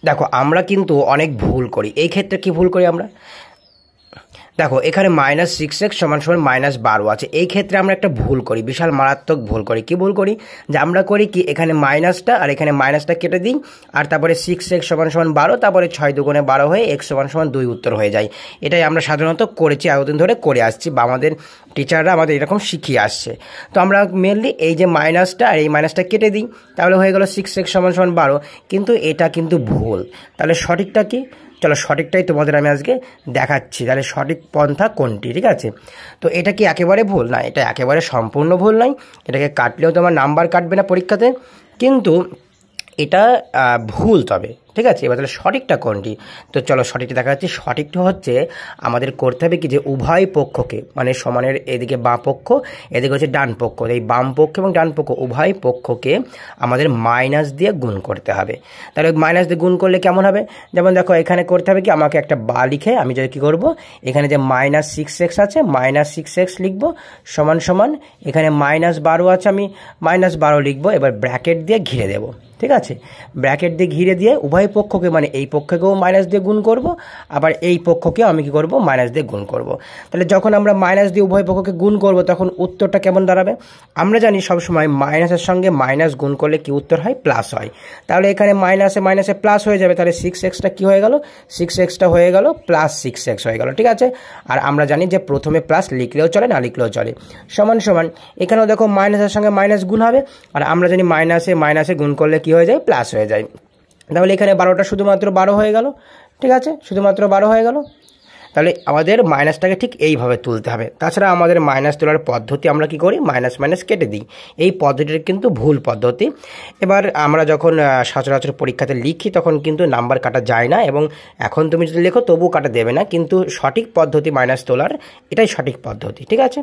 দেখো আমরা কিন্তু অনেক ভুল করি। এই ক্ষেত্রে কি ভুল করি আমরা? দেখো এখানে -6x = -12 আছে। এই ক্ষেত্রে আমরা একটা ভুল করি, বিশাল মারাত্মক ভুল করি। কি ভুল করি? যে আমরা করি কি, এখানে মাইনাসটা আর এখানে মাইনাসটা কেটে দিই, আর তারপরে 6x = 12, তারপরে 6 দুগুণে 12 হয়ে x = 2 উত্তর হয়ে যায়। এটাই আমরা সাধারণত করেছি, এতদিন ধরে করে আসছি, বা আমাদের টিচাররা আমাদের এরকম শিখিয়ে আসছে। তো আমরা মেনলি এই যে মাইনাসটা আর এই মাইনাসটা কেটে দিই, তাহলে হয়ে গেল 6x = 12। কিন্তু এটা কিন্তু ভুল। তাহলে সঠিকটা কি? চলো সঠিকটাই তোমাদের আমি আজকে দেখাচ্ছি। তাহলে সঠিক পন্থা কোনটি, ঠিক আছে? তো এটা কি একেবারে ভুল? না, এটা একেবারে সম্পূর্ণ ভুল নয়। এটাকে কাটলেও তোমার নাম্বার কাটবে না পরীক্ষাতে, কিন্তু এটা ভুল তবে, ঠিক আছে? এবার তাহলে সঠিকটা কোনটি? তো চলো সঠিকটা দেখা যাচ্ছে। সঠিকটা হচ্ছে আমাদের করতে হবে কি, যে উভয় পক্ষকে, মানে সমানের এদিকে বাঁ পক্ষ, এদিকে হচ্ছে ডান পক্ষ, এই বাম পক্ষ এবং ডান পক্ষ উভয় পক্ষকে আমাদের মাইনাস দিয়ে গুণ করতে হবে। তাহলে মাইনাস দিয়ে গুণ করলে কেমন হবে? যেমন দেখো এখানে করতে হবে কি, আমাকে একটা বা লিখে আমি যদি কী করবো, এখানে যে -6x আছে, -6x লিখবো, সমান সমান এখানে -12 আছে, আমি -12 লিখবো। এবার ব্র্যাকেট দিয়ে ঘিরে দেবো, ঠিক আছে? ব্র্যাকেট দিয়ে ঘিরে দিয়ে উভয় পক্ষকে, মানে এই পক্ষকেও মাইনাস দিয়ে গুণ করব, আবার এই পক্ষকেও আমি কি করব, মাইনাস দিয়ে গুণ করব। তাহলে যখন আমরা মাইনাস দিয়ে উভয় পক্ষকে গুণ করব, তখন উত্তরটা কেমন দাঁড়াবে? আমরা জানি সবসময় মাইনাসের সঙ্গে মাইনাস গুণ করলে কি উত্তর হয়? প্লাস হয়। তাহলে এখানে মাইনাসে মাইনাসে প্লাস হয়ে যাবে। তাহলে 6xটা কি হয়ে গেল? 6xটা হয়ে গেল +6x হয়ে গেল, ঠিক আছে? আর আমরা জানি যে প্রথমে প্লাস লিখলেও চলে, না লিখলেও চলে। সমান সমান এখানেও দেখো মাইনাসের সঙ্গে মাইনাস গুণ হবে, আর আমরা জানি মাইনাসে মাইনাসে গুণ করলে কি হয়ে যায়? প্লাস হয়ে যায়। তাহলে এখানে 12টা শুধুমাত্র 12 হয়ে গেল, ঠিক আছে? শুধুমাত্র 12 হয়ে গেল। তাহলে আমাদের মাইনাসটাকে ঠিক এইভাবে তুলতে হবে। তাছাড়া আমাদের মাইনাস তোলার পদ্ধতি আমরা কি করি? মাইনাস মাইনাস কেটে দিই। এই পদ্ধতিটা কিন্তু ভুল পদ্ধতি। এবার আমরা যখন সচরাচর পরীক্ষাতে লিখি, তখন কিন্তু নাম্বার কাটা যায় না, এবং এখন তুমি যদি লেখো তবুও কাটা দেবে না। কিন্তু সঠিক পদ্ধতি মাইনাস তোলার, এটাই সঠিক পদ্ধতি, ঠিক আছে?